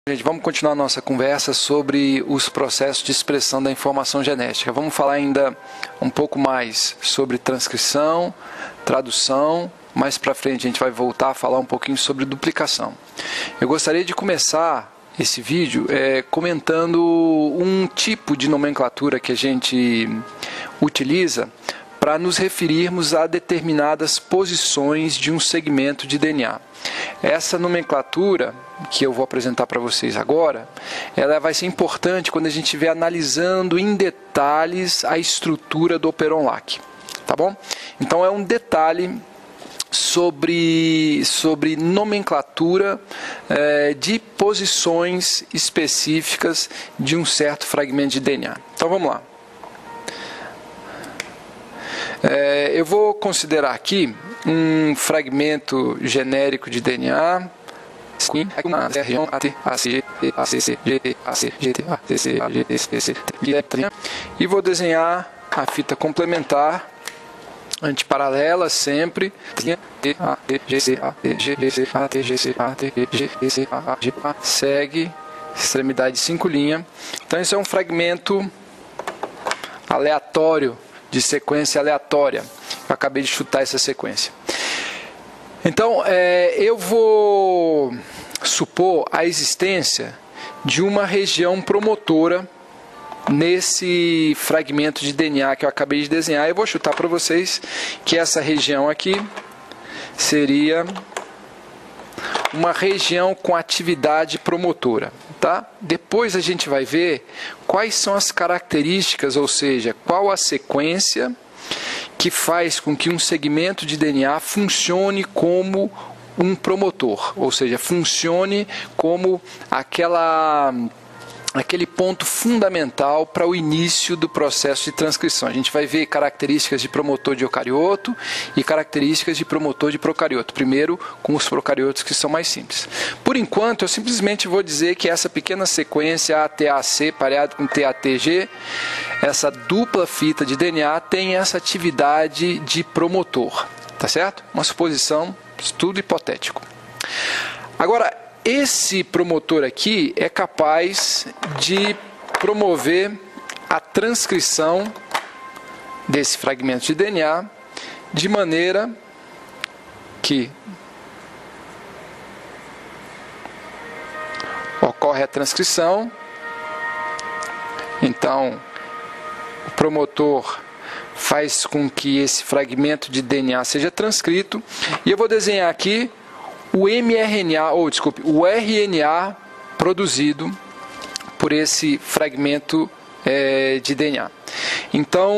Gente, vamos continuar nossa conversa sobre os processos de expressão da informação genética. Vamos falar ainda um pouco mais sobre transcrição, tradução. Mais para frente a gente vai voltar a falar um pouquinho sobre duplicação. Eu gostaria de começar esse vídeo comentando um tipo de nomenclatura que a gente utiliza para nos referirmos a determinadas posições de um segmento de DNA. Essa nomenclatura que eu vou apresentar para vocês agora, ela vai ser importante quando a gente estiver analisando em detalhes a estrutura do Operon LAC, tá bom? Então é um detalhe sobre nomenclatura de posições específicas de um certo fragmento de DNA. Então vamos lá. Eu vou considerar aqui um fragmento genérico de DNA e vou desenhar a fita complementar antiparalela sempre, segue extremidade 5 linhas. Então esse é um fragmento aleatório, de sequência aleatória. Eu acabei de chutar essa sequência. Então, eu vou supor a existência de uma região promotora nesse fragmento de DNA que eu acabei de desenhar. Eu vou chutar para vocês que essa região aqui seria uma região com atividade promotora. Tá? Depois a gente vai ver quais são as características, ou seja, qual a sequência que faz com que um segmento de DNA funcione como um promotor, ou seja, funcione como aquele ponto fundamental para o início do processo de transcrição. A gente vai ver características de promotor de eucarioto e características de promotor de procarioto. Primeiro, com os procariotos que são mais simples. Por enquanto, eu simplesmente vou dizer que essa pequena sequência ATAC pareado com TATG, essa dupla fita de DNA tem essa atividade de promotor. Tá certo? Uma suposição, estudo hipotético. Agora, esse promotor aqui é capaz de promover a transcrição desse fragmento de DNA de maneira que ocorre a transcrição. Então, o promotor faz com que esse fragmento de DNA seja transcrito. E eu vou desenhar aqui o o RNA produzido por esse fragmento de DNA. Então,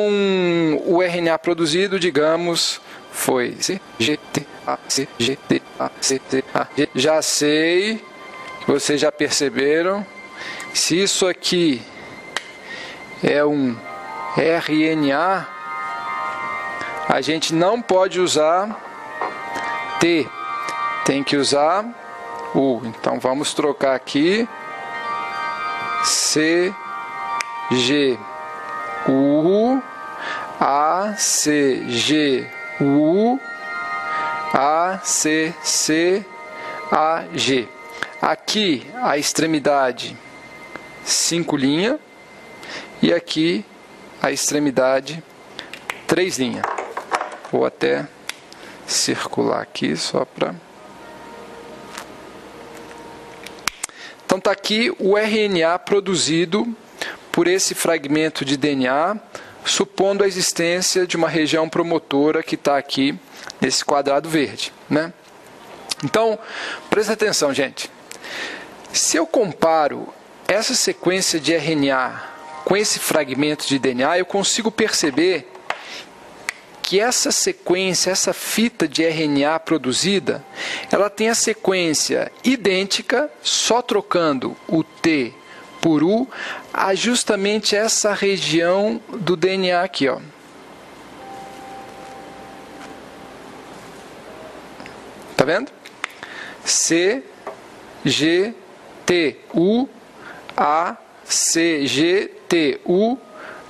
o RNA produzido, digamos, foi Já sei, vocês já perceberam, se isso aqui é um RNA, a gente não pode usar T. Tem que usar U. Então vamos trocar aqui C, G, U, A, C, G, U, A, C, C, A, G. Aqui a extremidade 5 linhas e aqui a extremidade 3 linhas. Vou até circular aqui só para... Então está aqui o RNA produzido por esse fragmento de DNA, supondo a existência de uma região promotora que está aqui nesse quadrado verde, né? Então, presta atenção, gente. Se eu comparo essa sequência de RNA com esse fragmento de DNA, eu consigo perceber que essa sequência, essa fita de RNA produzida, ela tem a sequência idêntica, só trocando o T por U, a justamente essa região do DNA aqui, ó. Tá vendo? C, G, T, U, A, C, G, T, U,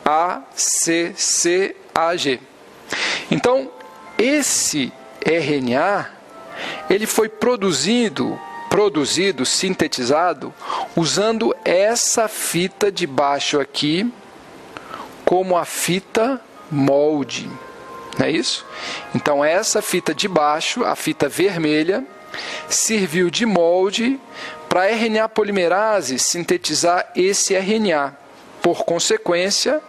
A, C, C, A, G. Então, esse RNA, ele foi produzido produzido, sintetizado, usando essa fita de baixo aqui como a fita molde. Não é isso? Então, essa fita de baixo, a fita vermelha, serviu de molde para a RNA polimerase sintetizar esse RNA. Por consequência,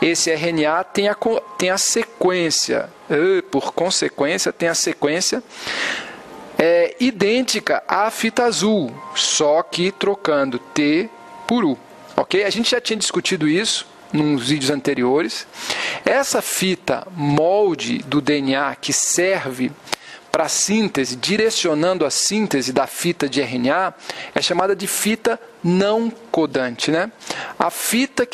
esse RNA tem a sequência, idêntica à fita azul, só que trocando T por U. Ok? A gente já tinha discutido isso nos vídeos anteriores. Essa fita molde do DNA que serve para a síntese, direcionando a síntese da fita de RNA, é chamada de fita não codante, né? A fita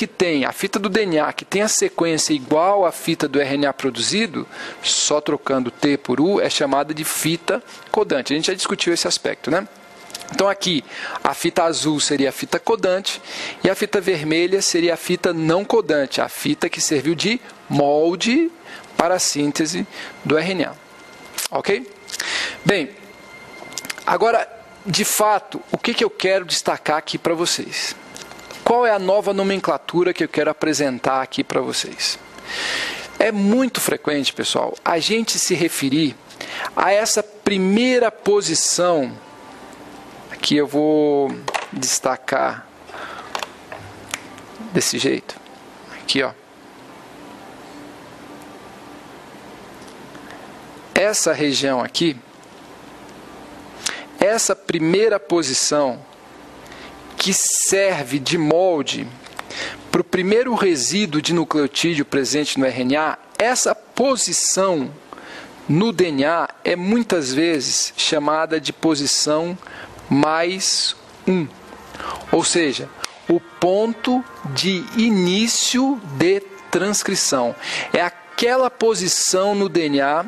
do DNA que tem a sequência igual à fita do RNA produzido, só trocando T por U, é chamada de fita codante. A gente já discutiu esse aspecto, né? Então aqui, a fita azul seria a fita codante e a fita vermelha seria a fita não codante, a fita que serviu de molde para a síntese do RNA. Ok? Bem, agora, de fato, o que eu quero destacar aqui para vocês? Qual é a nova nomenclatura que eu quero apresentar aqui para vocês? É muito frequente, pessoal, a gente se referir a essa primeira posição. Aqui eu vou destacar desse jeito. Aqui, ó. Essa região aqui, essa primeira posição que serve de molde para o primeiro resíduo de nucleotídeo presente no RNA, essa posição no DNA é muitas vezes chamada de posição mais 1, ou seja, o ponto de início de transcrição. É aquela posição no DNA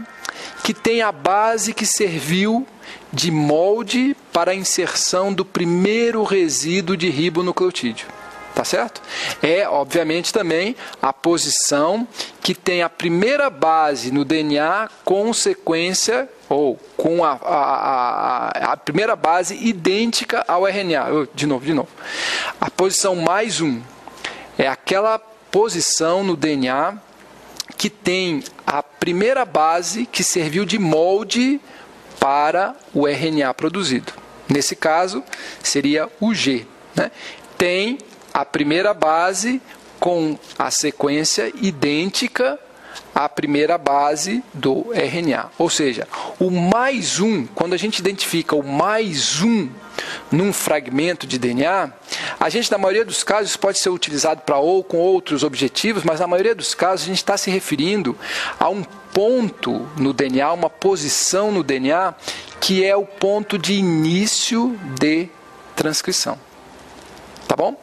que tem a base que serviu de molde para a inserção do primeiro resíduo de ribonucleotídeo. Tá certo? É, obviamente, também a posição que tem a primeira base no DNA com sequência ou com a primeira base idêntica ao RNA. De novo. A posição mais 1 é aquela posição no DNA que tem a primeira base que serviu de molde para o RNA produzido. Nesse caso, seria o G, né? Tem a primeira base com a sequência idêntica à primeira base do RNA. Ou seja, o mais 1, quando a gente identifica o mais 1 num fragmento de DNA, a gente, na maioria dos casos, pode ser utilizado para ou com outros objetivos, mas na maioria dos casos a gente está se referindo a um ponto no DNA, uma posição no DNA, que é o ponto de início de transcrição. Tá bom?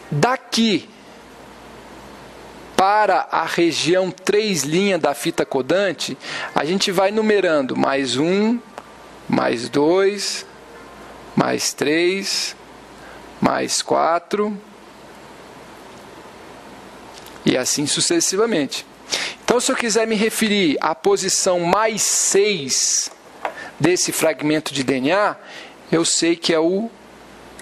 Daqui para a região 3' da fita codante, a gente vai numerando mais 1, mais 2, mais 3, mais 4 e assim sucessivamente. Então, se eu quiser me referir à posição mais 6 desse fragmento de DNA, eu sei que é o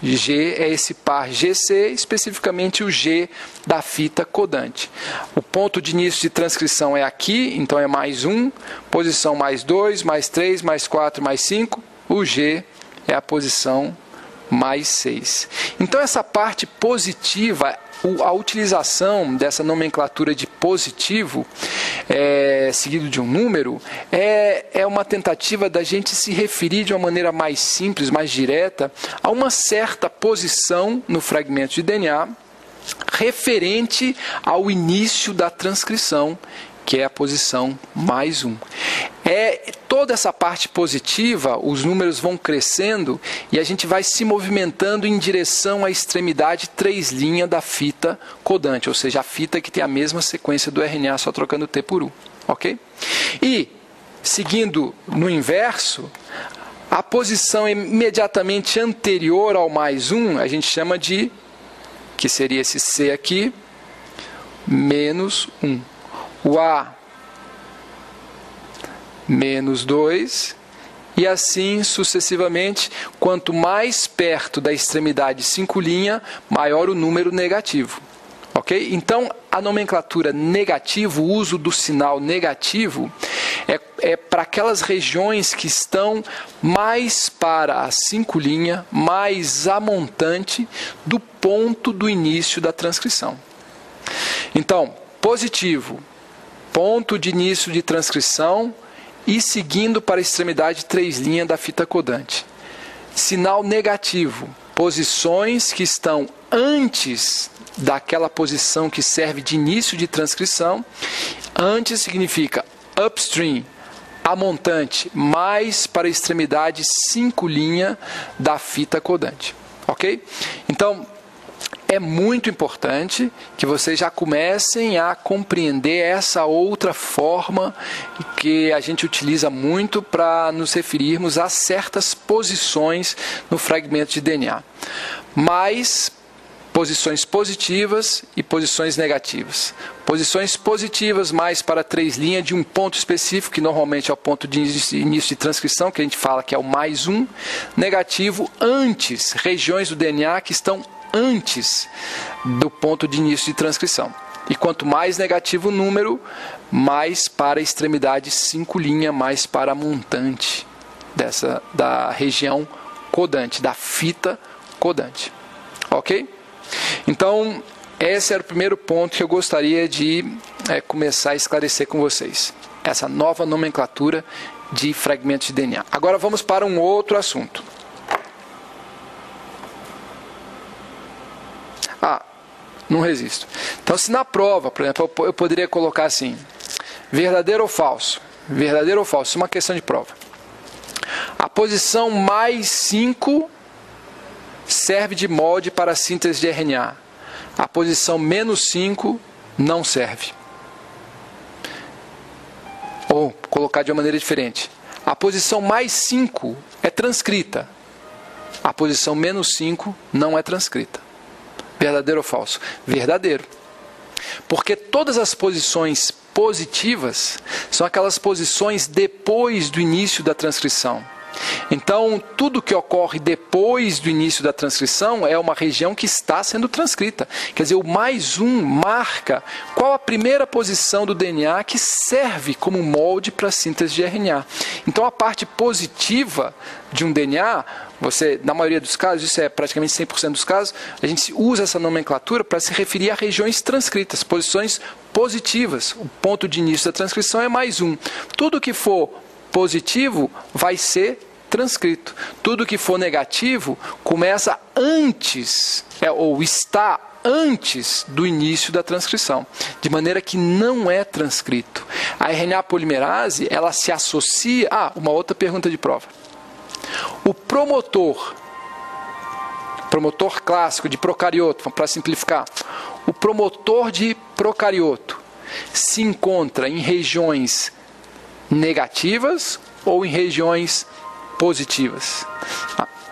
G, é esse par GC, especificamente o G da fita codante. O ponto de início de transcrição é aqui, então é mais 1, posição mais 2, mais 3, mais 4, mais 5, o G é a posição mais 6. Então, essa parte positiva, a utilização dessa nomenclatura de positivo, seguido de um número, é uma tentativa da gente se referir de uma maneira mais simples, mais direta, a uma certa posição no fragmento de DNA referente ao início da transcrição, que é a posição mais 1. Toda essa parte positiva, os números vão crescendo e a gente vai se movimentando em direção à extremidade 3' da fita codante, ou seja, a fita que tem a mesma sequência do RNA, só trocando T por U. Ok? E, seguindo no inverso, a posição imediatamente anterior ao mais 1, a gente chama de, que seria esse C aqui, menos 1. O A, menos 2 e assim sucessivamente. Quanto mais perto da extremidade 5' maior o número negativo. Ok? Então, a nomenclatura negativo, o uso do sinal negativo, é para aquelas regiões que estão mais para a 5', mais a montante do ponto do início da transcrição. Então, positivo, ponto de início de transcrição e seguindo para a extremidade 3' da fita codante. Sinal negativo, posições que estão antes daquela posição que serve de início de transcrição. Antes significa upstream, a montante, mais para a extremidade 5' da fita codante. Ok? Então, é muito importante que vocês já comecem a compreender essa outra forma que a gente utiliza muito para nos referirmos a certas posições no fragmento de DNA. Mas posições positivas e posições negativas. Posições positivas mais para 3' de um ponto específico, que normalmente é o ponto de início de transcrição, que a gente fala que é o +1. Negativo antes, regiões do DNA que estão antes do ponto de início de transcrição. E quanto mais negativo o número, mais para a extremidade 5', mais para a montante da região codante, da fita codante. Ok? Então, esse era o primeiro ponto que eu gostaria de começar a esclarecer com vocês. Essa nova nomenclatura de fragmentos de DNA. Agora vamos para um outro assunto. Não resisto. Então, se na prova, por exemplo, eu poderia colocar assim, verdadeiro ou falso? Verdadeiro ou falso? Isso é uma questão de prova. A posição +5 serve de molde para a síntese de RNA. A posição -5 não serve. Ou, colocar de uma maneira diferente. A posição +5 é transcrita. A posição -5 não é transcrita. Verdadeiro ou falso? Verdadeiro. Porque todas as posições positivas são aquelas posições depois do início da transcrição. Então, tudo que ocorre depois do início da transcrição é uma região que está sendo transcrita. Quer dizer, o +1 marca qual a primeira posição do DNA que serve como molde para a síntese de RNA. Então, a parte positiva de um DNA, na maioria dos casos, isso é praticamente 100% dos casos, a gente usa essa nomenclatura para se referir a regiões transcritas, posições positivas. O ponto de início da transcrição é +1. Tudo que for positivo vai ser transcrito. Tudo que for negativo começa antes, ou está antes do início da transcrição, de maneira que não é transcrito. A RNA polimerase, ela se associa... uma outra pergunta de prova. O promotor clássico de procarioto, para simplificar, o promotor de procarioto se encontra em regiões negativas ou em regiões positivas?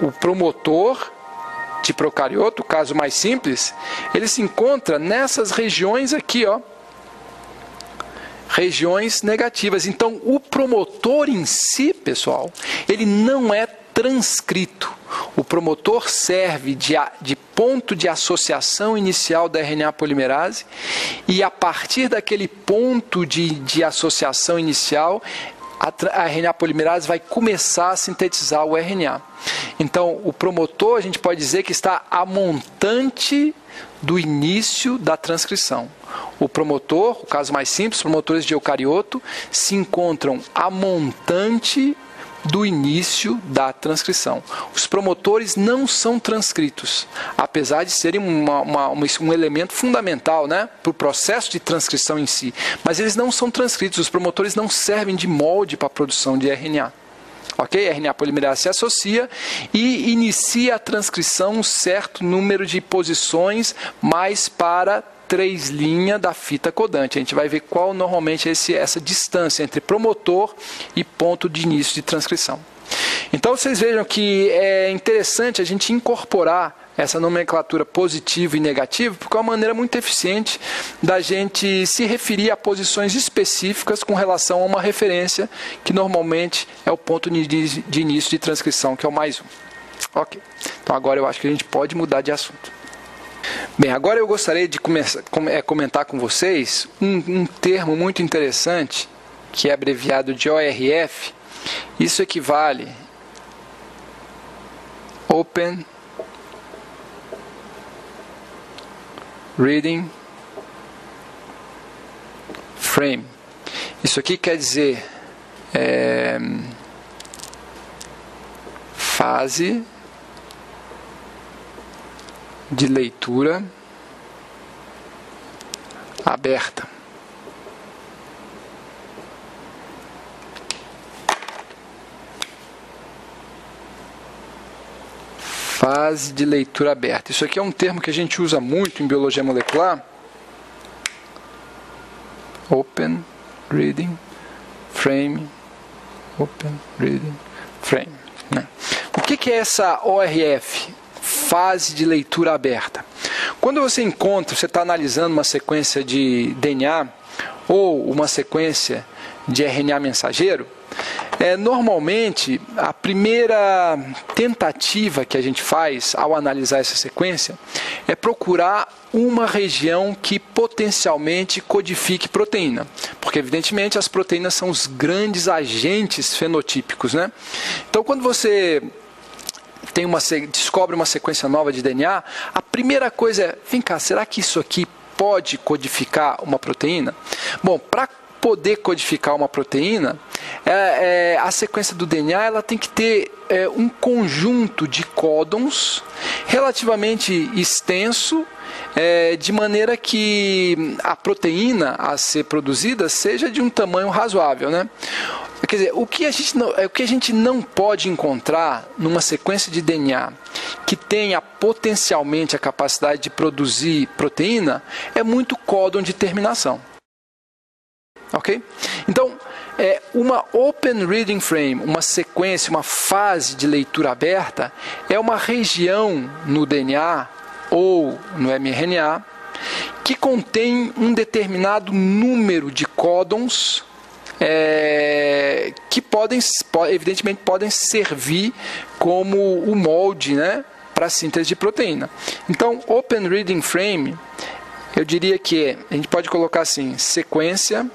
O promotor de procarioto, o caso mais simples, ele se encontra nessas regiões aqui, regiões negativas. Então, o promotor em si, pessoal, ele não é transcrito. O promotor serve de ponto de associação inicial da RNA polimerase e a partir daquele ponto de associação inicial, a RNA polimerase vai começar a sintetizar o RNA. Então, o promotor, a gente pode dizer que está a montante do início da transcrição. O promotor, o caso mais simples, promotores de eucarioto, se encontram a montante do início da transcrição. Os promotores não são transcritos, apesar de serem um elemento fundamental, para o processo de transcrição em si. Mas eles não são transcritos, os promotores não servem de molde para a produção de RNA. Ok? A RNA polimerase se associa e inicia a transcrição um certo número de posições mais para 3' da fita codante. A gente vai ver qual normalmente é essa distância entre promotor e ponto de início de transcrição. Então vocês vejam que é interessante a gente incorporar essa nomenclatura positivo e negativo, porque é uma maneira muito eficiente da gente se referir a posições específicas com relação a uma referência, que normalmente é o ponto de início de transcrição, que é o mais 1. Ok, então agora eu acho que a gente pode mudar de assunto. Bem, agora eu gostaria de comentar com vocês um termo muito interessante, que é abreviado de ORF. Isso equivale Open Reading Frame. Isso aqui quer dizer fase de leitura aberta. Fase de leitura aberta. Isso aqui é um termo que a gente usa muito em biologia molecular. Open Reading Frame. Open Reading Frame. Né? O que é essa ORF? Fase de leitura aberta. Quando você está analisando uma sequência de DNA ou uma sequência de RNA mensageiro, normalmente a primeira tentativa que a gente faz ao analisar essa sequência é procurar uma região que potencialmente codifique proteína, porque evidentemente as proteínas são os grandes agentes fenotípicos, né? Então quando você descobre uma sequência nova de DNA, a primeira coisa é, vem cá, será que isso aqui pode codificar uma proteína? Bom, para poder codificar uma proteína, a sequência do DNA ela tem que ter um conjunto de códons relativamente extenso, de maneira que a proteína a ser produzida seja de um tamanho razoável, né? Quer dizer, o que a gente não pode encontrar numa sequência de DNA que tenha potencialmente a capacidade de produzir proteína é muito códon de terminação. Ok? Então, uma Open Reading Frame, uma sequência, uma fase de leitura aberta, é uma região no DNA ou no mRNA que contém um determinado número de códons que evidentemente podem servir como o molde, né, para a síntese de proteína. Então, Open Reading Frame, eu diria que a gente pode colocar assim, sequência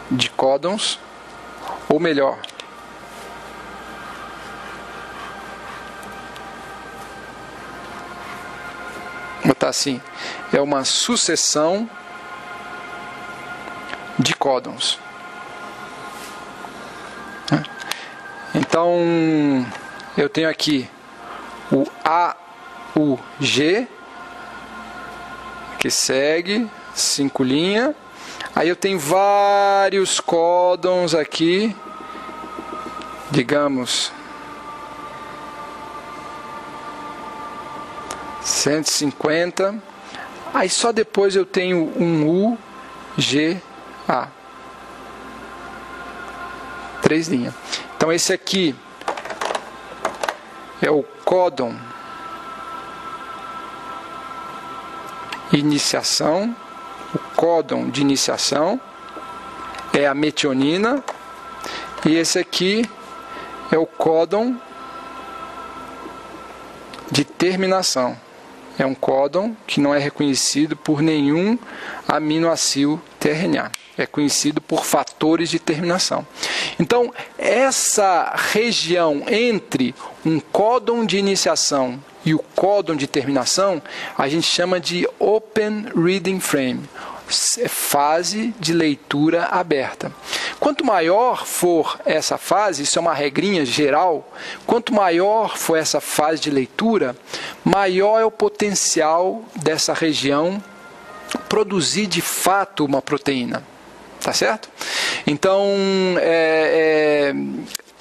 de códons, ou melhor, vou botar assim, é uma sucessão de códons. Então, eu tenho aqui o AUG, que segue 5 linhas. Aí eu tenho vários códons aqui, digamos 150. Aí só depois eu tenho um UGA. 3 linhas. Então esse aqui é o códon iniciação. O códon de iniciação é a metionina. E esse aqui é o códon de terminação. É um códon que não é reconhecido por nenhum aminoácido tRNA. É conhecido por fatores de terminação. Então, essa região entre um códon de iniciação e o códon de terminação, a gente chama de Open Reading Frame, fase de leitura aberta. Quanto maior for essa fase, isso é uma regrinha geral, quanto maior for essa fase de leitura, maior é o potencial dessa região produzir de fato uma proteína. Tá certo? Então,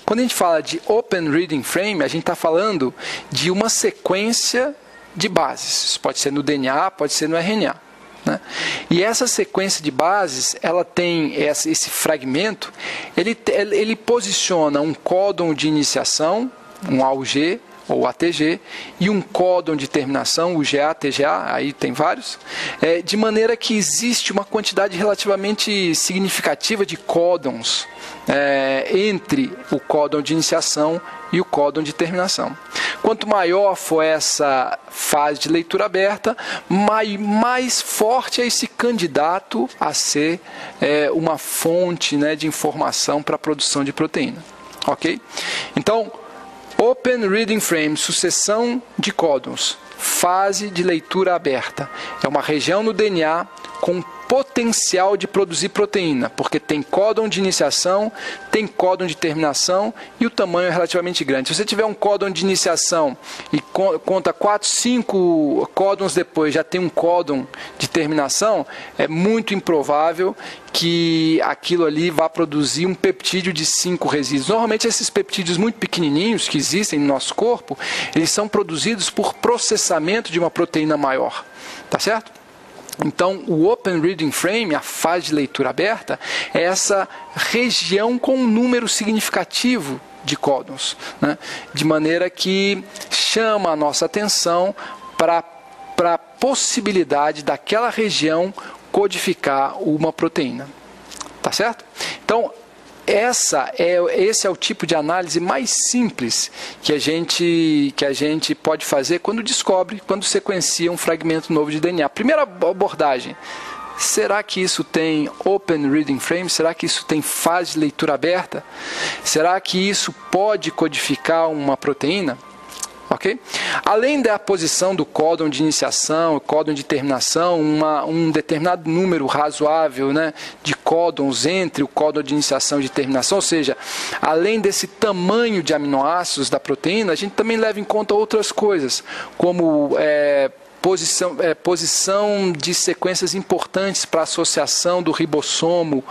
quando a gente fala de Open Reading Frame, a gente está falando de uma sequência de bases. Isso pode ser no DNA, pode ser no RNA. né? E essa sequência de bases, ela tem esse fragmento, ele posiciona um códon de iniciação, um AUG ou ATG, e um códon de terminação, o GA, TGA, aí tem vários, de maneira que existe uma quantidade relativamente significativa de códons entre o códon de iniciação e o códon de terminação. Quanto maior for essa fase de leitura aberta, mais forte é esse candidato a ser uma fonte, né, de informação para a produção de proteína. Ok? Então, Open Reading Frame, sucessão de códons, fase de leitura aberta. É uma região no DNA com potencial de produzir proteína, porque tem códon de iniciação, tem códon de terminação e o tamanho é relativamente grande. Se você tiver um códon de iniciação e conta 4, 5 códons depois, já tem um códon de terminação, é muito improvável que aquilo ali vá produzir um peptídeo de 5 resíduos. Normalmente esses peptídeos muito pequenininhos que existem no nosso corpo, eles são produzidos por processamento de uma proteína maior, tá certo? Então, o Open Reading Frame, a fase de leitura aberta, é essa região com um número significativo de códons, né? De maneira que chama a nossa atenção para a possibilidade daquela região codificar uma proteína. Tá certo? Então, esse é o tipo de análise mais simples que a gente pode fazer quando sequencia um fragmento novo de DNA. Primeira abordagem, será que isso tem Open Reading Frame? Será que isso tem fase de leitura aberta? Será que isso pode codificar uma proteína? Okay? Além da posição do códon de iniciação, códon de terminação, um determinado número razoável, né, de códons entre o códon de iniciação e de terminação, ou seja, além desse tamanho de aminoácidos da proteína, a gente também leva em conta outras coisas, como posição de sequências importantes para a associação do ribossomo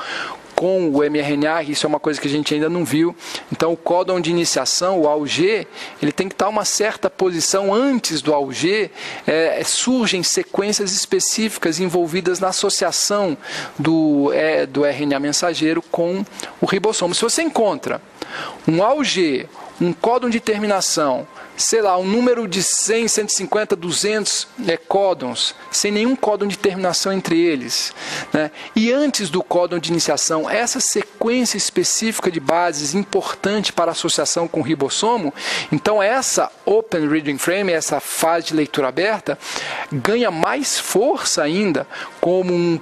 com o mRNA, isso é uma coisa que a gente ainda não viu. Então, o códon de iniciação, o AUG, ele tem que estar uma certa posição antes do AUG. Surgem sequências específicas envolvidas na associação do RNA mensageiro com o ribossomo. Se você encontra um AUG, um códon de terminação, sei lá, um número de 100, 150, 200 códons, sem nenhum códon de terminação entre eles, né? E antes do códon de iniciação, essa sequência específica de bases importante para a associação com o ribossomo, então essa Open Reading Frame, essa fase de leitura aberta, ganha mais força ainda como uma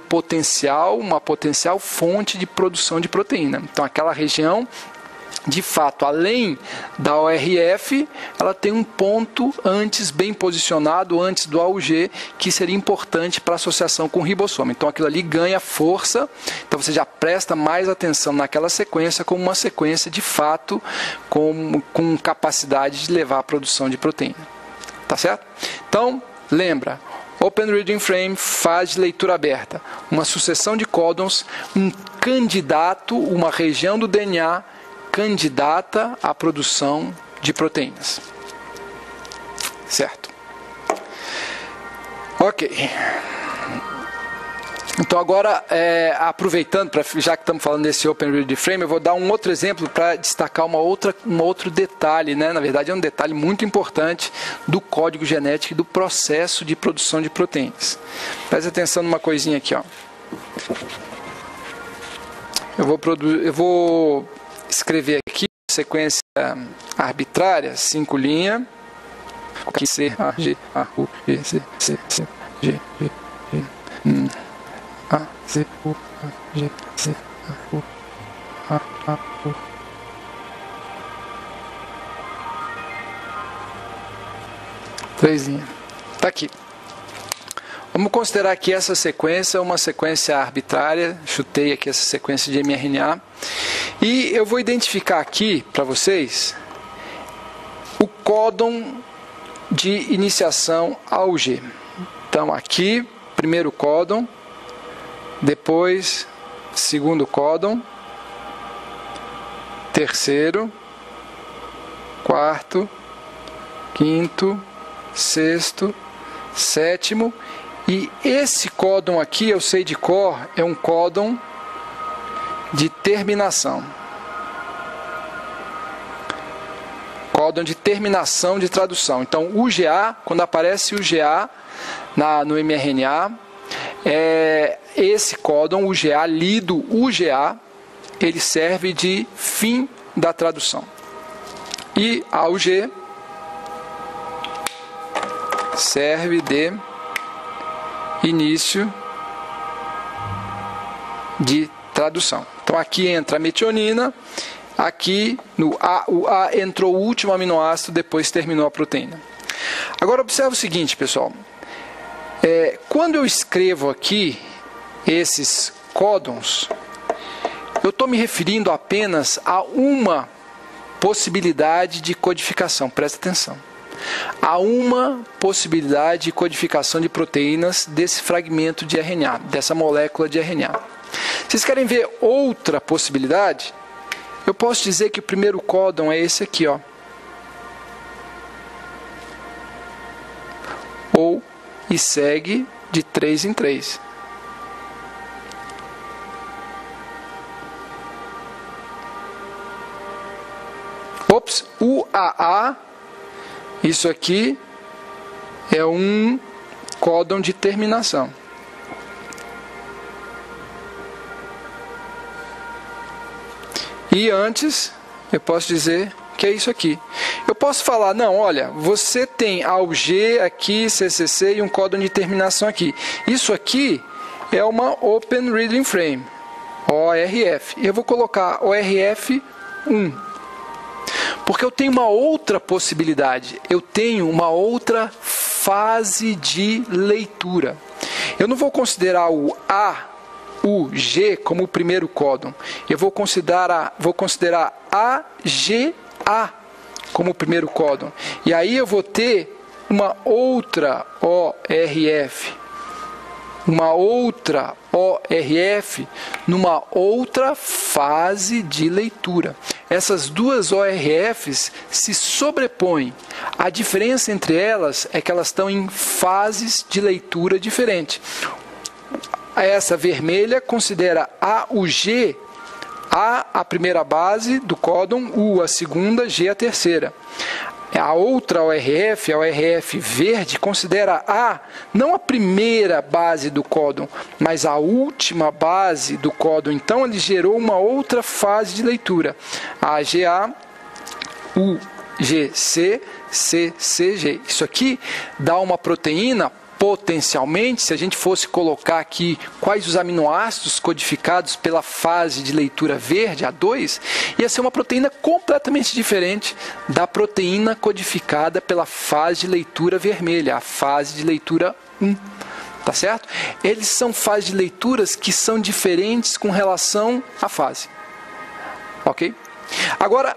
potencial fonte de produção de proteína. Então, aquela região, de fato, além da ORF, ela tem um ponto antes, bem posicionado, antes do AUG, que seria importante para a associação com o ribossomo. Então, aquilo ali ganha força, então você já presta mais atenção naquela sequência como uma sequência, de fato, com capacidade de levar à produção de proteína. Tá certo? Então, lembra, Open Reading Frame, fase de leitura aberta, uma sucessão de códons, um candidato, uma região do DNA candidata à produção de proteínas. Certo? Ok. Então agora, aproveitando, já que estamos falando desse Open Reading Frame, eu vou dar um outro exemplo para destacar um outro detalhe, né? Na verdade é um detalhe muito importante do código genético e do processo de produção de proteínas. Preste atenção numa coisinha aqui, ó. Eu vou escrever aqui sequência arbitrária, 5 linhas, C, A, G, A, U, G, C, C, C, G, G, G, A, C, U, A, G, C, A, U, A, U. Três linhas. Tá aqui. Vamos considerar que essa sequência é uma sequência arbitrária, chutei aqui essa sequência de mRNA, e eu vou identificar aqui para vocês o códon de iniciação AUG. Então aqui, primeiro códon, depois segundo códon, terceiro, quarto, quinto, sexto, sétimo E esse códon aqui, eu sei de cor, é um códon de terminação. Códon de terminação de tradução. Então, UGA, quando aparece UGA no mRNA, esse códon UGA, lido UGA, ele serve de fim da tradução. E AUG serve de início de tradução. Então aqui entra a metionina, aqui no A, o A entrou o último aminoácido, depois terminou a proteína. Agora observe o seguinte, pessoal. Quando eu escrevo aqui esses códons, eu estou me referindo apenas a uma possibilidade de codificação. Presta atenção. Há uma possibilidade de codificação de proteínas desse fragmento de RNA, dessa molécula de RNA. Vocês querem ver outra possibilidade? Eu posso dizer que o primeiro códon é esse aqui, ó. E segue de 3 em 3. Ops, UAA, isso aqui é um códon de terminação. E antes, eu posso dizer que é isso aqui. Eu posso falar, não, olha, você tem AUG aqui, CCC e um códon de terminação aqui. Isso aqui é uma Open Reading Frame, ORF. Eu vou colocar ORF 1. Porque eu tenho uma outra possibilidade, eu tenho uma outra fase de leitura. Eu não vou considerar o A, o G como o primeiro códon. Eu vou considerar AGA como o primeiro códon. E aí eu vou ter uma outra ORF. Uma outra ORF numa outra fase de leitura. Essas duas ORFs se sobrepõem. A diferença entre elas é que elas estão em fases de leitura diferentes. Essa vermelha considera AUG a primeira base do códon, U a segunda, G a terceira. A outra ORF, a ORF verde, considera A não a primeira base do códon, mas a última base do códon. Então ele gerou uma outra fase de leitura. AGA, UGC, CCG. Isso aqui dá uma proteína. Potencialmente, se a gente fosse colocar aqui quais os aminoácidos codificados pela fase de leitura verde, A2, ia ser uma proteína completamente diferente da proteína codificada pela fase de leitura vermelha, a fase de leitura 1. Tá certo? Eles são fases de leituras que são diferentes com relação à fase. Ok? Agora,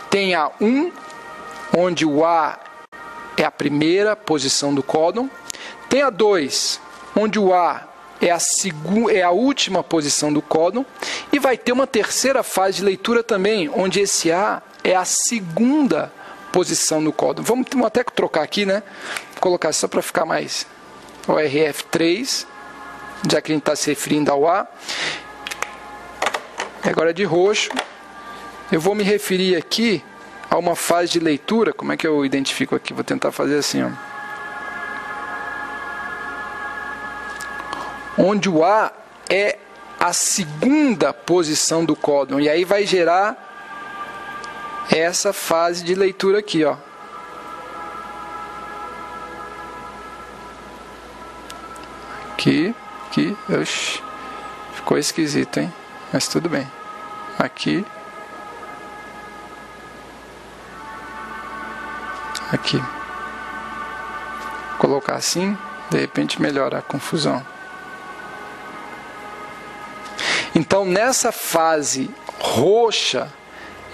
tem a 1, onde o A é a primeira posição do códon. Tem a 2, onde o A é a última posição do códon. E vai ter uma terceira fase de leitura também, onde esse A é a segunda posição do códon. Vamos até trocar aqui, né? Vou colocar só para ficar mais. ORF3, já que a gente está se referindo ao A. Agora de roxo, eu vou me referir aqui a uma fase de leitura. Como é que eu identifico aqui? Vou tentar fazer assim, ó. Onde o A é a segunda posição do códon. E aí vai gerar essa fase de leitura aqui, ó. Aqui. Oxi, ficou esquisito, hein? Mas tudo bem. Aqui. Aqui. Vou colocar assim, de repente melhora a confusão. Então, nessa fase roxa,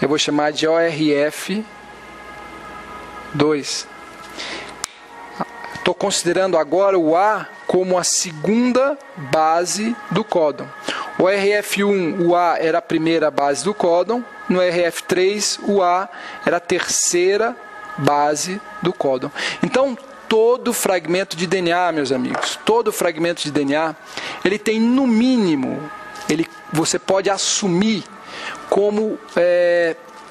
eu vou chamar de ORF 2. Estou considerando agora o A como a segunda base do códon. O ORF1, o A era a primeira base do códon. No ORF3, o A era a terceira base do códon. Então, todo fragmento de DNA, meus amigos, todo fragmento de DNA, ele tem no mínimo, você pode assumir como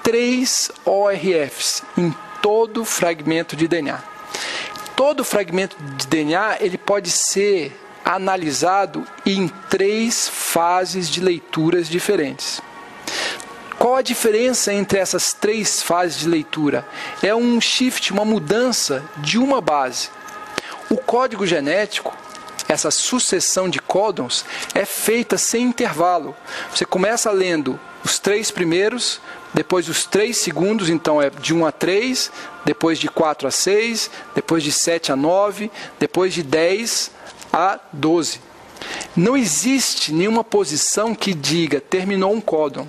3 ORFs em todo fragmento de DNA. Todo fragmento de DNA ele pode ser analisado em 3 fases de leituras diferentes. Qual a diferença entre essas 3 fases de leitura? É um shift, uma mudança de uma base. O código genético, essa sucessão de códons, é feita sem intervalo. Você começa lendo os 3 primeiros, depois os 3 segundos, então é de 1 a 3, depois de 4 a 6, depois de 7 a 9, depois de 10 a 12. Não existe nenhuma posição que diga terminou um códon.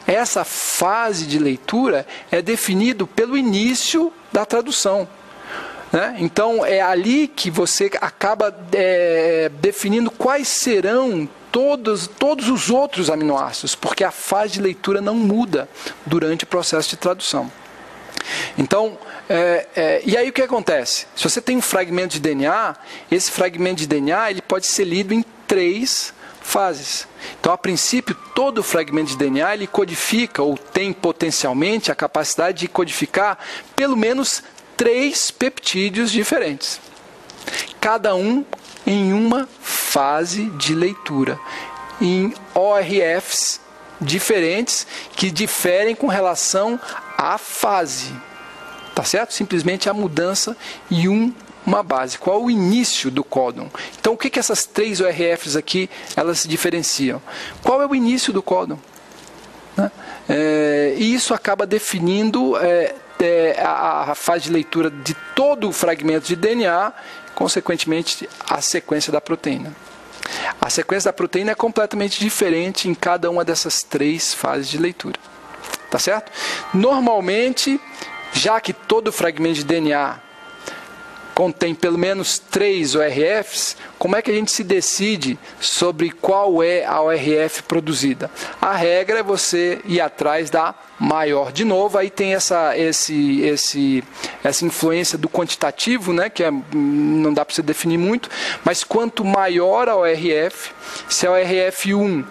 Essa fase de leitura é definida pelo início da tradução, né? Então é ali que você acaba definindo quais serão todos os outros aminoácidos, porque a fase de leitura não muda durante o processo de tradução. Então, e aí o que acontece? Se você tem um fragmento de DNA, esse fragmento de DNA ele pode ser lido em 3 fases. Então, a princípio, todo fragmento de DNA ele codifica ou tem potencialmente a capacidade de codificar pelo menos 3 peptídeos diferentes. Cada um em uma fase de leitura, em ORFs diferentes que diferem com relação à fase. Tá certo? Simplesmente a mudança em uma base. Qual o início do códon? Então, o que essas 3 ORFs aqui elas se diferenciam? Qual é o início do códon? Né? E isso acaba definindo a fase de leitura de todo o fragmento de DNA, consequentemente a sequência da proteína. A sequência da proteína é completamente diferente em cada uma dessas 3 fases de leitura. Tá certo? Normalmente, já que todo fragmento de DNA contém pelo menos 3 ORFs, como é que a gente se decide sobre qual é a ORF produzida? A regra é você ir atrás da maior. De novo, aí tem essa influência do quantitativo, né, que não dá para você definir muito, mas quanto maior a ORF, se a ORF1,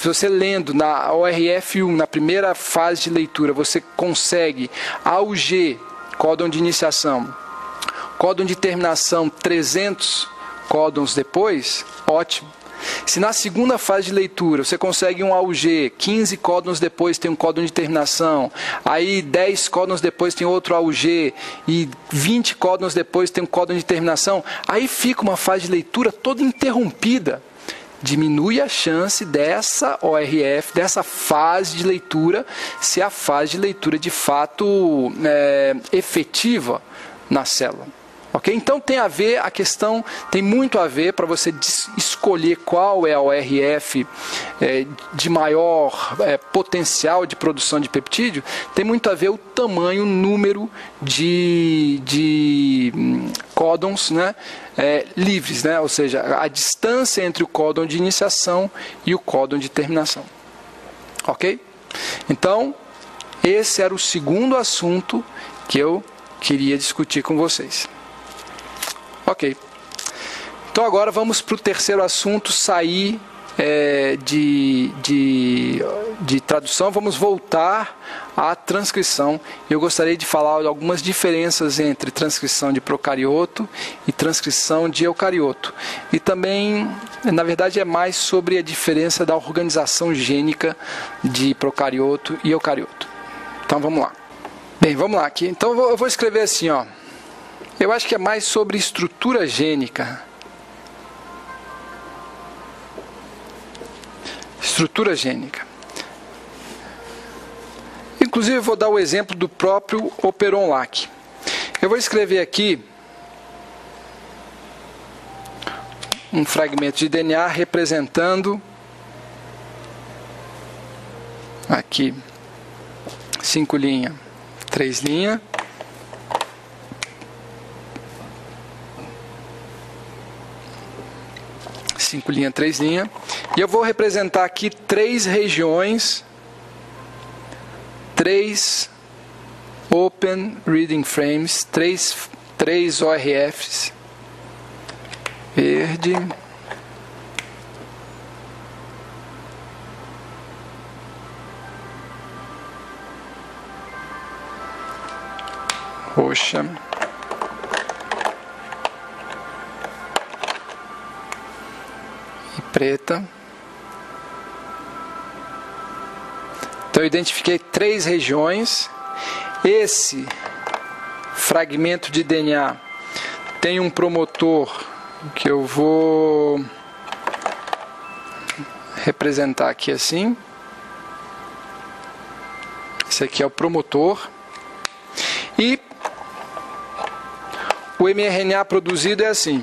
você lendo na ORF1, na primeira fase de leitura, você consegue AUG, códon de iniciação, códon de terminação 300 códons depois, ótimo. Se na segunda fase de leitura você consegue um AUG, 15 códons depois tem um códon de terminação, aí 10 códons depois tem outro AUG e 20 códons depois tem um códon de terminação, aí fica uma fase de leitura toda interrompida. Diminui a chance dessa ORF, dessa fase de leitura, ser a fase de leitura de fato efetiva na célula. Okay? Então tem a ver, a questão tem muito a ver para você escolher qual é a ORF de maior potencial de produção de peptídeo, tem muito a ver o tamanho, o número de códons, né, livres, né? Ou seja, a distância entre o códon de iniciação e o códon de terminação. Ok? Então, esse era o segundo assunto que eu queria discutir com vocês. Ok. Então agora vamos para o terceiro assunto, sair de tradução, vamos voltar à transcrição. Eu gostaria de falar de algumas diferenças entre transcrição de procarioto e transcrição de eucarioto. E também, na verdade, é mais sobre a diferença da organização gênica de procarioto e eucarioto. Então vamos lá. Bem, vamos lá aqui. Então eu vou escrever assim, ó. Eu acho que é mais sobre estrutura gênica. Estrutura gênica. Inclusive eu vou dar o exemplo do próprio Operon-Lac. Eu vou escrever aqui um fragmento de DNA representando aqui 5 linhas, 3 linhas. Cinco linhas, 3 linhas. E eu vou representar aqui 3 regiões, 3 Open Reading Frames, 3 3 ORFs, verde, roxa, e preta. Então eu identifiquei 3 regiões. Esse fragmento de DNA tem um promotor que eu vou representar aqui assim. Esse aqui é o promotor. E o mRNA produzido é assim.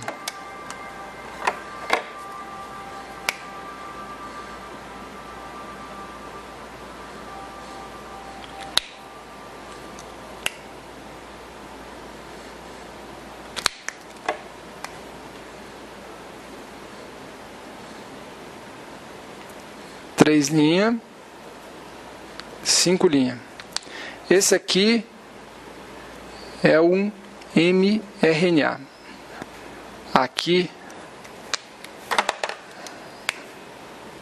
Três linhas, 5 linhas. Esse aqui é um mRNA. Aqui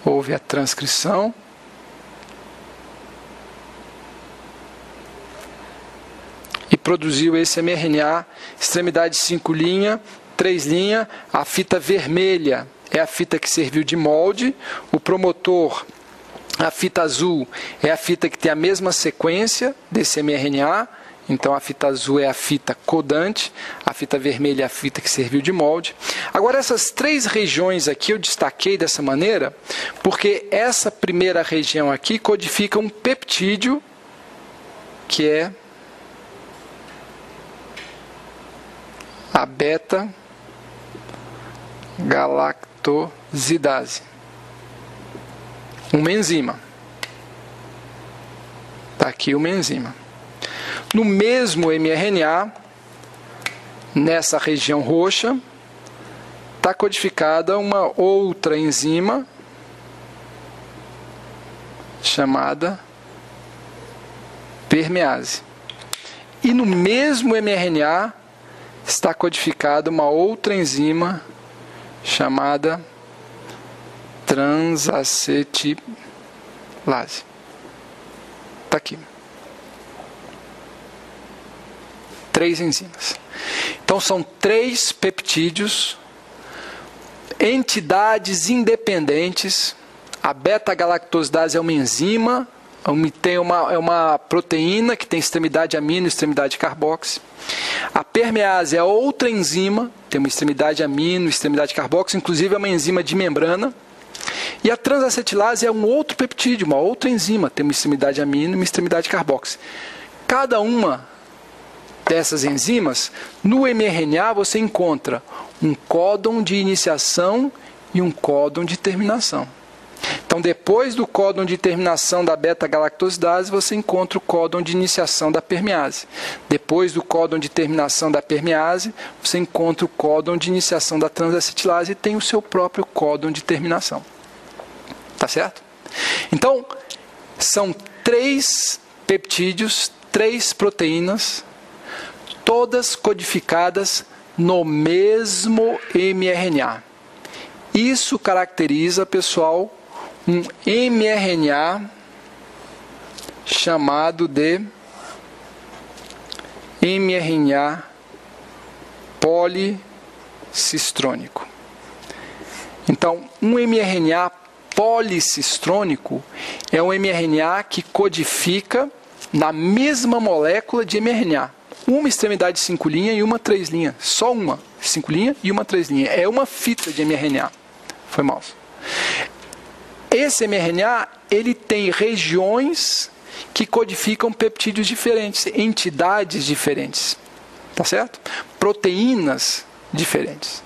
houve a transcrição. E produziu esse mRNA, extremidade 5 linhas, 3 linhas, a fita vermelha é a fita que serviu de molde, o promotor, a fita azul, é a fita que tem a mesma sequência desse mRNA, então a fita azul é a fita codante, a fita vermelha é a fita que serviu de molde. Agora essas 3 regiões aqui eu destaquei dessa maneira, porque essa primeira região aqui codifica um peptídeo, que é a beta-galactosidase, uma enzima. Está aqui uma enzima. No mesmo mRNA, nessa região roxa, está codificada uma outra enzima chamada permease. E no mesmo mRNA está codificada uma outra enzima chamada transacetilase. Está aqui. 3 enzimas. Então são 3 peptídeos, entidades independentes. A beta-galactosidase é uma enzima, é uma proteína que tem extremidade amino e extremidade carboxi. A permease é outra enzima, tem uma extremidade amino e extremidade carboxi, inclusive é uma enzima de membrana. E a transacetilase é um outro peptídeo, uma outra enzima, tem uma extremidade amino e uma extremidade carboxi. Cada uma dessas enzimas, no mRNA você encontra um códon de iniciação e um códon de terminação. Então, depois do códon de terminação da beta-galactosidase, você encontra o códon de iniciação da permease. Depois do códon de terminação da permease, você encontra o códon de iniciação da transacetilase e tem o seu próprio códon de terminação. Tá certo? Então, são 3 peptídeos, 3 proteínas, todas codificadas no mesmo mRNA. Isso caracteriza, pessoal, um mRNA chamado de mRNA policistrônico. Então, um mRNA policistrônico é um mRNA que codifica na mesma molécula de mRNA. Uma extremidade 5 linhas e uma 3 linhas. Só uma 5 linhas e uma 3 linhas. É uma fita de mRNA. Foi mouse. Esse mRNA, ele tem regiões que codificam peptídeos diferentes, entidades diferentes. Tá certo? Proteínas diferentes.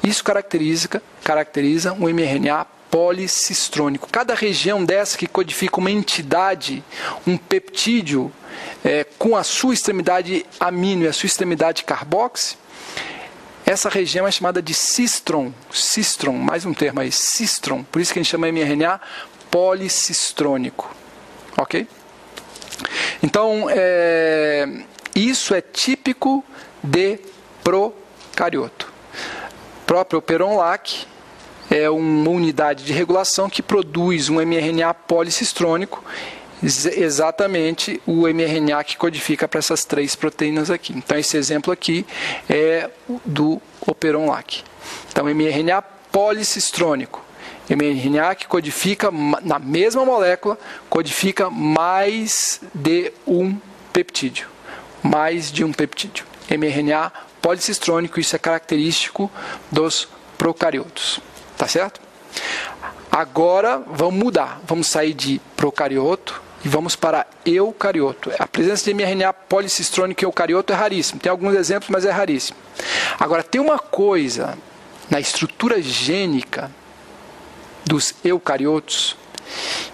Isso caracteriza um mRNA policistrônico. Cada região dessa que codifica uma entidade, um peptídeo, com a sua extremidade amino e a sua extremidade carboxi, essa região é chamada de cistron. Cistron, mais um termo aí, cistron. Por isso que a gente chama mRNA policistrônico. Ok? Então, isso é típico de procarioto. O próprio Operon-LAC é uma unidade de regulação que produz um mRNA policistrônico, exatamente o mRNA que codifica para essas 3 proteínas aqui. Então, esse exemplo aqui é do Operon-LAC. Então, mRNA policistrônico, mRNA que codifica na mesma molécula, codifica mais de um peptídeo. Mais de um peptídeo. mRNA policistrônico, isso é característico dos procariotos. Tá certo? Agora, vamos mudar. Vamos sair de procarioto e vamos para eucarioto. A presença de mRNA policistrônico em eucarioto é raríssimo. Tem alguns exemplos, mas é raríssimo. Agora, tem uma coisa na estrutura gênica dos eucariotos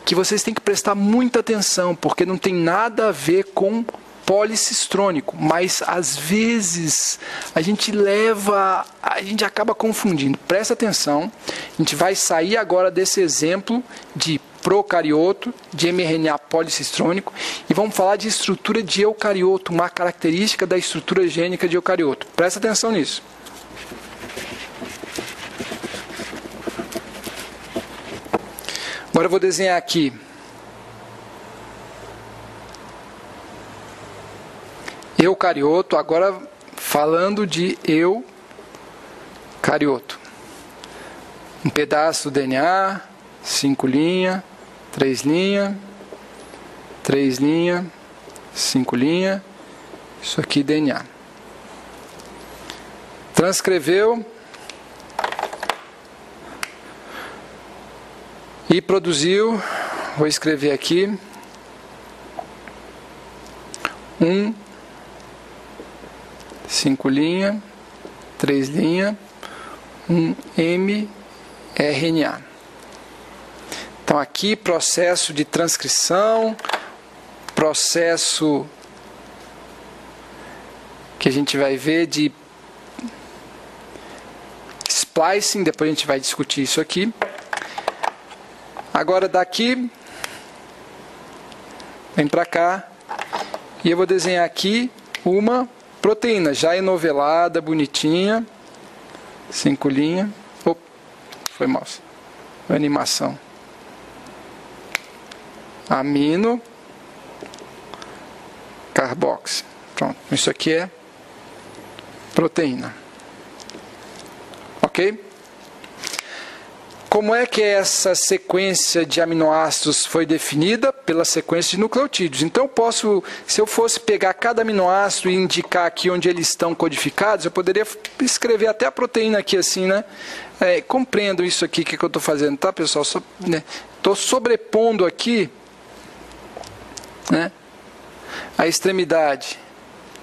que vocês têm que prestar muita atenção, porque não tem nada a ver com policistrônico, mas às vezes a gente acaba confundindo. Presta atenção, a gente vai sair agora desse exemplo de procarioto, de mRNA policistrônico, e vamos falar de estrutura de eucarioto, uma característica da estrutura gênica de eucarioto. Presta atenção nisso. Agora eu vou desenhar aqui eucarioto, agora falando de eucarioto. Um pedaço do DNA, 5 linhas, 3 linhas, 3 linhas, 5 linhas, isso aqui DNA. Transcreveu e produziu, vou escrever aqui, 5 linhas, 3 linhas, mRNA. Então aqui processo de transcrição, processo que a gente vai ver de splicing, depois a gente vai discutir isso aqui. Agora daqui, vem para cá, e eu vou desenhar aqui uma proteína já enovelada, bonitinha, 5 linhas. Opa, foi mal. Animação. Amino, carboxy. Pronto, isso aqui é proteína. Ok? Como é que essa sequência de aminoácidos foi definida? Pela sequência de nucleotídeos. Então, se eu fosse pegar cada aminoácido e indicar aqui onde eles estão codificados, eu poderia escrever até a proteína aqui assim, né? Compreendo isso aqui que eu estou fazendo, tá, pessoal? Estou sobrepondo aqui, né, a extremidade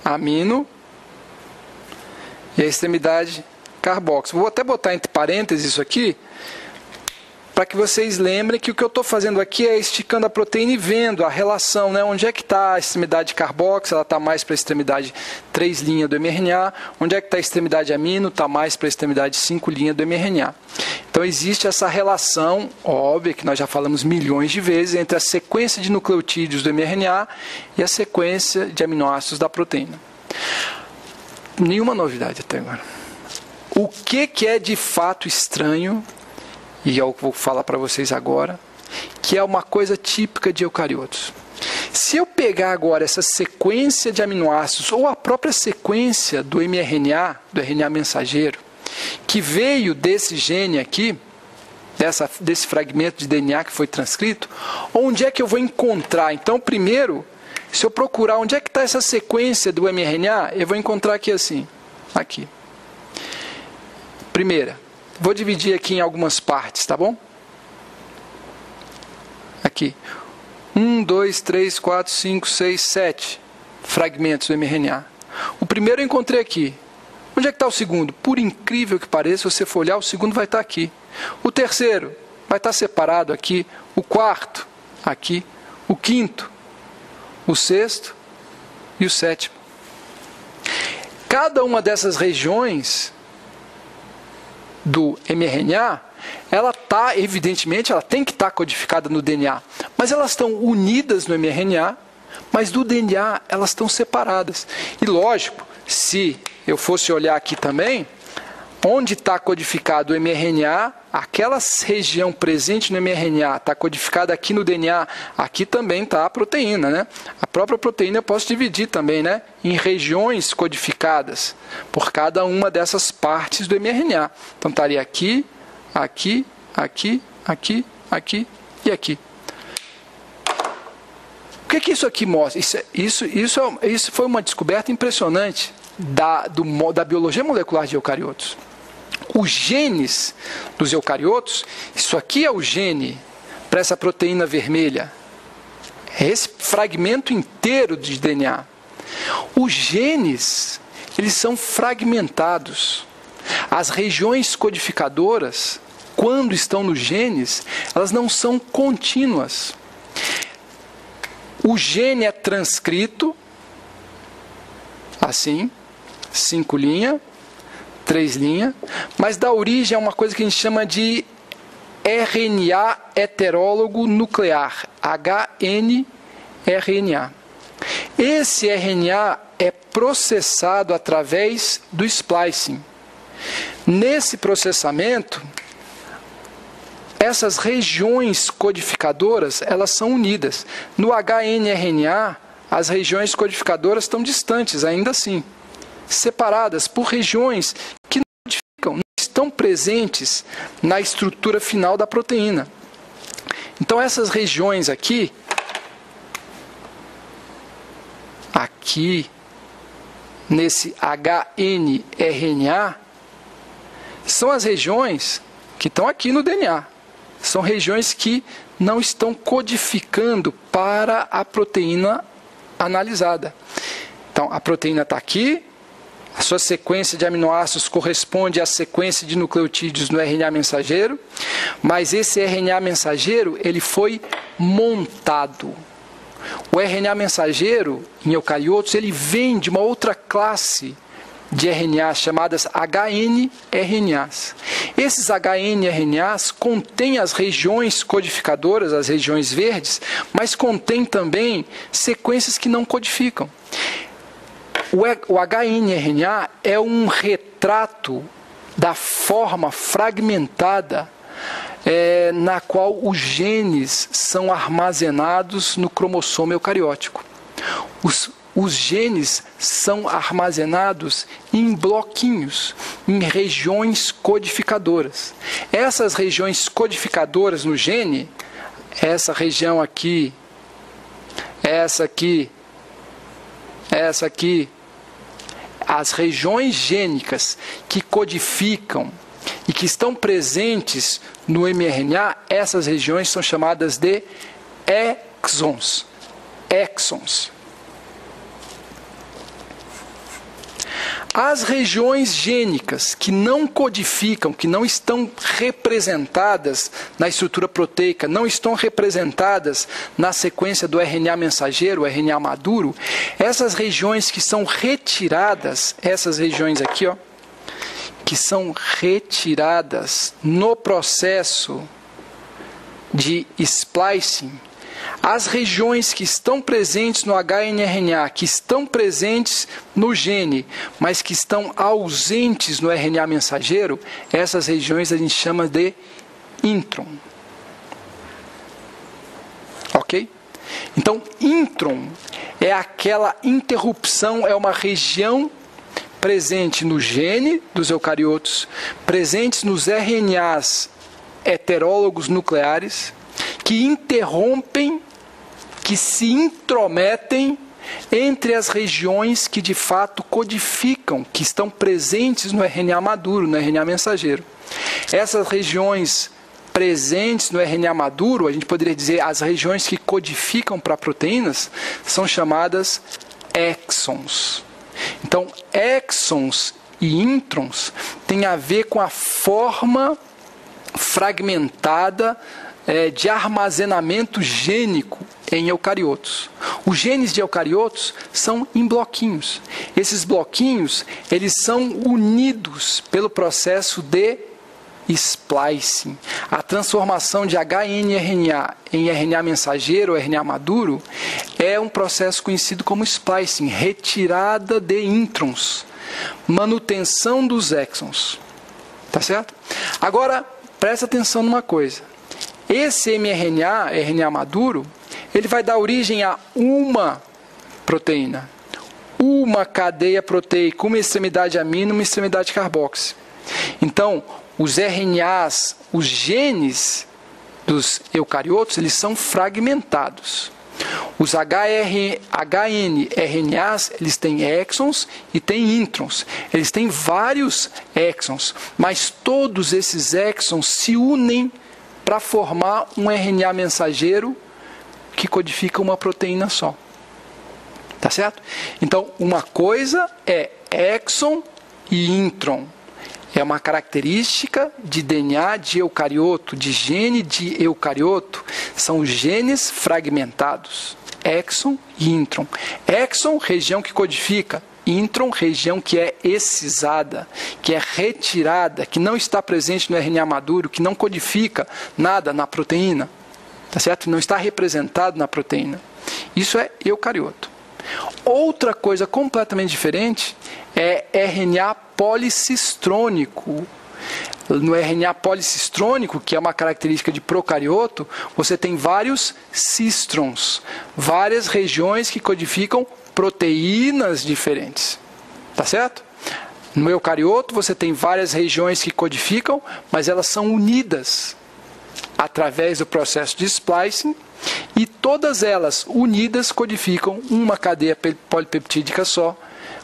amino e a extremidade carboxo. Vou até botar entre parênteses isso aqui, para que vocês lembrem que o que eu estou fazendo aqui é esticando a proteína e vendo a relação, né? Onde é que está a extremidade carboxo, ela está mais para a extremidade 3' do mRNA, onde é que está a extremidade amino, está mais para a extremidade 5' do mRNA. Então existe essa relação, óbvia, que nós já falamos milhões de vezes, entre a sequência de nucleotídeos do mRNA e a sequência de aminoácidos da proteína. Nenhuma novidade até agora. O que é de fato estranho, e eu vou falar para vocês agora, que é uma coisa típica de eucariotos. Se eu pegar agora essa sequência de aminoácidos, ou a própria sequência do mRNA, do RNA mensageiro, que veio desse gene aqui, desse fragmento de DNA que foi transcrito, onde é que eu vou encontrar? Então, primeiro, se eu procurar onde é que está essa sequência do mRNA, eu vou encontrar aqui assim, aqui. Primeira, vou dividir aqui em algumas partes, tá bom? Aqui. 1, 2, 3, 4, 5, 6, 7 fragmentos do mRNA. O primeiro eu encontrei aqui. Onde é que está o segundo? Por incrível que pareça, se você for olhar, o segundo vai estar aqui. O terceiro vai estar separado aqui. O quarto, aqui. O quinto, o sexto e o sétimo. Cada uma dessas regiões do mRNA, ela evidentemente, ela tem que estar codificada no DNA, mas elas estão unidas no mRNA mas do DNA elas estão separadas. E lógico, se eu fosse olhar aqui também, onde está codificado o mRNA, aquela região presente no mRNA está codificada aqui no DNA, aqui também está a proteína, né? A própria proteína eu posso dividir também, né, em regiões codificadas por cada uma dessas partes do mRNA. Então estaria aqui, aqui, aqui, aqui, aqui e aqui. O que isso aqui mostra? Isso foi uma descoberta impressionante da biologia molecular de eucariotos. Os genes dos eucariotos, isso aqui é o gene para essa proteína vermelha. É esse fragmento inteiro de DNA. Os genes, eles são fragmentados. As regiões codificadoras, quando estão nos genes, elas não são contínuas. O gene é transcrito, assim, 5 linhas, 3 linhas, mas dá origem a uma coisa que a gente chama de RNA heterólogo nuclear, hnRNA. Esse RNA é processado através do splicing. Nesse processamento, essas regiões codificadoras, elas são unidas. No hnRNA, as regiões codificadoras estão distantes, ainda assim, separadas por regiões que não codificam, não estão presentes na estrutura final da proteína. Então essas regiões aqui, nesse hnRNA, são as regiões que estão aqui no DNA. São regiões que não estão codificando para a proteína analisada. Então, a proteína está aqui, a sua sequência de aminoácidos corresponde à sequência de nucleotídeos no RNA mensageiro, mas esse RNA mensageiro ele foi montado. O RNA mensageiro, em eucariotos, ele vem de uma outra classe de RNAs chamadas hnRNAs. Esses hnRNAs contêm as regiões codificadoras, as regiões verdes, mas contêm também sequências que não codificam. O hnRNA é um retrato da forma fragmentada na qual os genes são armazenados no cromossomo eucariótico. Os genes são armazenados em bloquinhos, em regiões codificadoras. Essas regiões codificadoras no gene, essa região aqui, essa aqui, essa aqui, as regiões gênicas que codificam e que estão presentes no mRNA, essas regiões são chamadas de exons. Exons. As regiões gênicas que não codificam, que não estão representadas na estrutura proteica, não estão representadas na sequência do RNA mensageiro, o RNA maduro, essas regiões que são retiradas, essas regiões aqui, ó, que são retiradas no processo de splicing, as regiões que estão presentes no hnRNA, que estão presentes no gene, mas que estão ausentes no RNA mensageiro, essas regiões a gente chama de intron. Ok? Então, intron é aquela interrupção, é uma região presente no gene dos eucariotos, presentes nos RNAs heterólogos nucleares, que interrompem, que se intrometem entre as regiões que de fato codificam, que estão presentes no RNA maduro, no RNA mensageiro. Essas regiões presentes no RNA maduro, a gente poderia dizer as regiões que codificam para proteínas, são chamadas exons. Então, exons e introns têm a ver com a forma fragmentada de armazenamento gênico em eucariotos. Os genes de eucariotos são em bloquinhos. Esses bloquinhos, eles são unidos pelo processo de splicing. A transformação de HNRNA em RNA mensageiro ou RNA maduro é um processo conhecido como splicing, retirada de introns, manutenção dos exons. Tá certo? Agora, presta atenção numa coisa. Esse mRNA, RNA maduro, ele vai dar origem a uma proteína, uma cadeia proteica, uma extremidade amino, uma extremidade carboxy. Então, os RNAs, os genes dos eucariotos, eles são fragmentados. Os HNRNAs, eles têm exons e têm introns. Eles têm vários exons, mas todos esses exons se unem para formar um RNA mensageiro que codifica uma proteína só. Tá certo? Então, uma coisa é exon e intron. É uma característica de DNA de eucarioto, de gene de eucarioto. São genes fragmentados. Exon e intron. Exon, região que codifica. Intron, região que é excisada, que é retirada, que não está presente no RNA maduro, que não codifica nada na proteína. Tá certo? Não está representado na proteína. Isso é eucarioto. Outra coisa completamente diferente é RNA policistrônico. No RNA policistrônico, que é uma característica de procarioto, você tem vários cistrons, várias regiões que codificam proteínas diferentes. Tá certo? No eucarioto, você tem várias regiões que codificam, mas elas são unidas através do processo de splicing, e todas elas unidas codificam uma cadeia polipeptídica só,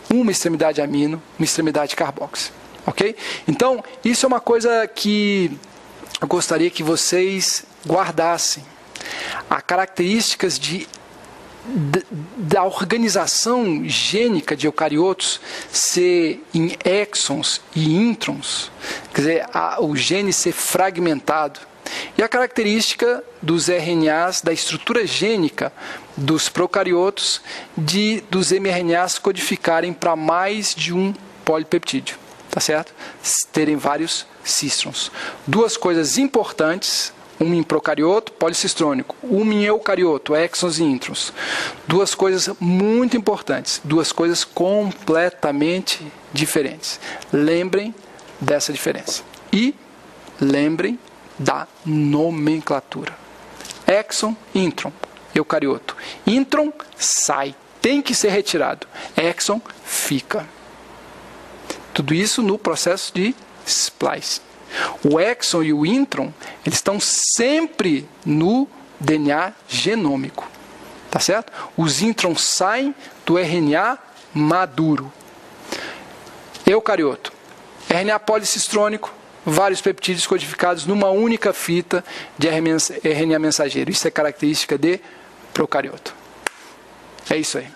uma extremidade amino, uma extremidade carboxy. Ok? Então, isso é uma coisa que eu gostaria que vocês guardassem. As características da organização gênica de eucariotos ser em exons e introns, quer dizer, o gene ser fragmentado. E a característica dos RNAs, da estrutura gênica dos procariotos, dos mRNAs codificarem para mais de um polipeptídeo, tá certo? Terem vários cistrons. Duas coisas importantes, uma em procarioto, policistrônico, uma em eucarioto, exons e introns. Duas coisas muito importantes, duas coisas completamente diferentes. Lembrem dessa diferença. E lembrem da nomenclatura. Exon, intron, eucarioto. Intron sai, tem que ser retirado. Exon fica. Tudo isso no processo de splice. O exon e o intron, eles estão sempre no DNA genômico. Tá certo? Os introns saem do RNA maduro. Eucarioto. RNA policistrônico, vários peptídeos codificados numa única fita de RNA mensageiro. Isso é característica de procarioto. É isso aí.